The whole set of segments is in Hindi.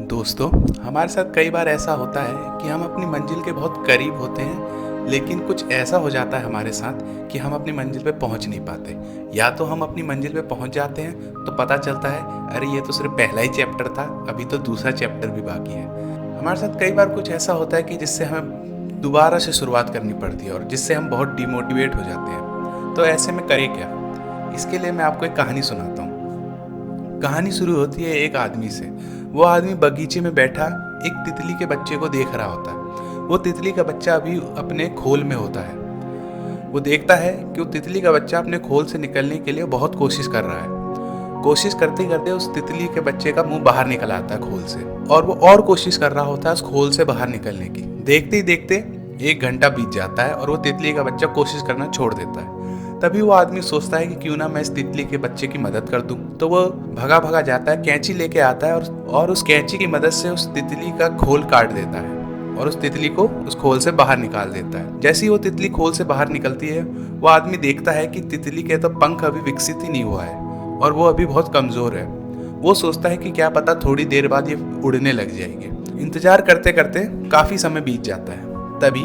दोस्तों, हमारे साथ कई बार ऐसा होता है कि हम अपनी मंजिल के बहुत करीब होते हैं, लेकिन कुछ ऐसा हो जाता है हमारे साथ कि हम अपनी मंजिल पे पहुंच नहीं पाते। या तो हम अपनी मंजिल पे पहुंच जाते हैं तो पता चलता है अरे ये तो सिर्फ पहला ही चैप्टर था, अभी तो दूसरा चैप्टर भी बाकी है। हमारे साथ कई बार कुछ ऐसा होता है कि जिससे हमें दोबारा से शुरुआत करनी पड़ती है और जिससे हम बहुत डिमोटिवेट हो जाते हैं। तो ऐसे में करें क्या? इसके लिए मैं आपको एक कहानी सुनाता हूँ। कहानी शुरू होती है एक आदमी से। वो आदमी बगीचे में बैठा एक तितली के बच्चे को देख रहा होता है। वो तितली का बच्चा अभी अपने खोल में होता है। वो देखता है कि वो तितली का बच्चा अपने खोल से निकलने के लिए बहुत कोशिश कर रहा है। कोशिश करते करते उस तितली के बच्चे का मुंह बाहर निकल आता है खोल से, और वो और कोशिश कर रहा होता है उस खोल से बाहर निकलने की। देखते ही देखते 1 घंटा बीत जाता है और वो तितली का बच्चा कोशिश करना छोड़ देता है। तभी वो आदमी सोचता है कि क्यों ना मैं इस तितली के बच्चे की मदद कर दूं। तो वो भगा भगा जाता है, कैंची लेके आता है और उस कैंची की मदद से उस तितली का खोल काट देता है और उस तितली को उस खोल से बाहर निकाल देता है। जैसे ही वो तितली खोल से बाहर निकलती है, वो आदमी देखता है कि तितली के तो पंख अभी विकसित ही नहीं हुआ है और वो अभी बहुत कमजोर है। वो सोचता है कि क्या पता थोड़ी देर बाद ये उड़ने लग जाएगी। इंतजार करते करते काफी समय बीत जाता है। तभी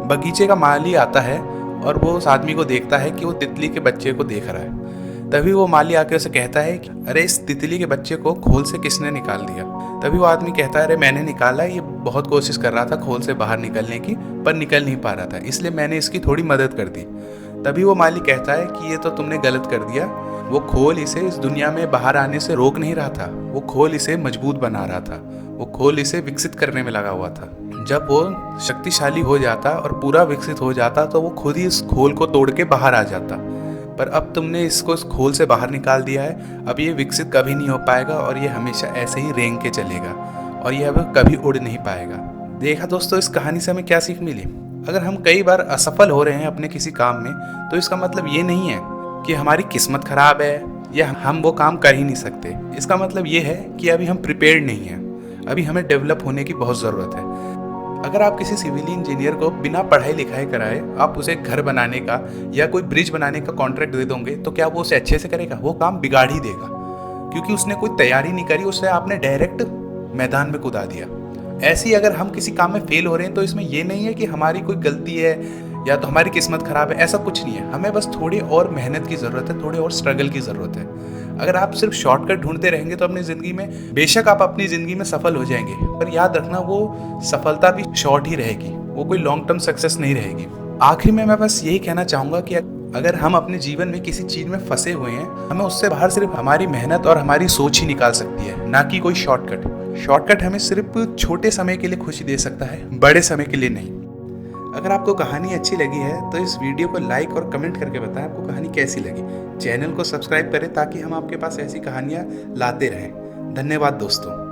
बगीचे का माली आता है और वो उस आदमी को देखता है कि वो तितली के बच्चे को देख रहा है। तभी वो माली आके उसे कहता है कि अरे इस तितली के बच्चे को खोल से किसने निकाल दिया? तभी वो आदमी कहता है अरे मैंने निकाला, ये बहुत कोशिश कर रहा था खोल से बाहर निकलने की, पर निकल नहीं पा रहा था, इसलिए मैंने इसकी थोड़ी मदद कर दी। तभी वो माली कहता है कि ये तो तुमने गलत कर दिया। वो खोल इसे इस दुनिया में बाहर आने से रोक नहीं रहा था, वो खोल इसे मजबूत बना रहा था, वो खोल इसे विकसित करने में लगा हुआ था। जब वो शक्तिशाली हो जाता और पूरा विकसित हो जाता तो वो खुद ही इस खोल को तोड़ के बाहर आ जाता। पर अब तुमने इसको इस खोल से बाहर निकाल दिया है, अब ये विकसित कभी नहीं हो पाएगा और ये हमेशा ऐसे ही रेंग के चलेगा और ये अब कभी उड़ नहीं पाएगा। देखा दोस्तों, इस कहानी से हमें क्या सीख मिली? अगर हम कई बार असफल हो रहे हैं अपने किसी काम में, तो इसका मतलब ये नहीं है कि हमारी किस्मत खराब है या हम वो काम कर ही नहीं सकते। इसका मतलब ये है कि अभी हम प्रिपेयर्ड नहीं हैं, अभी हमें डेवलप होने की बहुत ज़रूरत है। अगर आप किसी सिविल इंजीनियर को बिना पढ़ाई लिखाई कराए आप उसे घर बनाने का या कोई ब्रिज बनाने का कॉन्ट्रैक्ट दे दोगे, तो क्या वो उसे अच्छे से करेगा? वो काम बिगाड़ ही देगा, क्योंकि उसने कोई तैयारी नहीं करी, उसे आपने डायरेक्ट मैदान में कूदा दिया। ऐसे ही अगर हम किसी काम में फेल हो रहे हैं तो इसमें ये नहीं है कि हमारी कोई गलती है या तो हमारी किस्मत खराब है, ऐसा कुछ नहीं है। हमें बस थोड़ी और मेहनत की ज़रूरत है, थोड़ी और स्ट्रगल की ज़रूरत है। अगर आप सिर्फ शॉर्टकट ढूंढते रहेंगे तो अपनी ज़िंदगी में बेशक आप अपनी ज़िंदगी में सफल हो जाएंगे, पर याद रखना वो सफलता भी शॉर्ट ही रहेगी, वो कोई लॉन्ग टर्म सक्सेस नहीं रहेगी। आखिर में मैं बस यही कहना चाहूँगा कि अगर हम अपने जीवन में किसी चीज़ में फंसे हुए हैं, हमें उससे बाहर सिर्फ हमारी मेहनत और हमारी सोच ही निकाल सकती है, ना कि कोई शॉर्टकट। शॉर्टकट हमें सिर्फ छोटे समय के लिए खुशी दे सकता है, बड़े समय के लिए नहीं। अगर आपको कहानी अच्छी लगी है तो इस वीडियो को लाइक और कमेंट करके बताएं आपको कहानी कैसी लगी। चैनल को सब्सक्राइब करें ताकि हम आपके पास ऐसी कहानियाँ लाते रहें। धन्यवाद दोस्तों।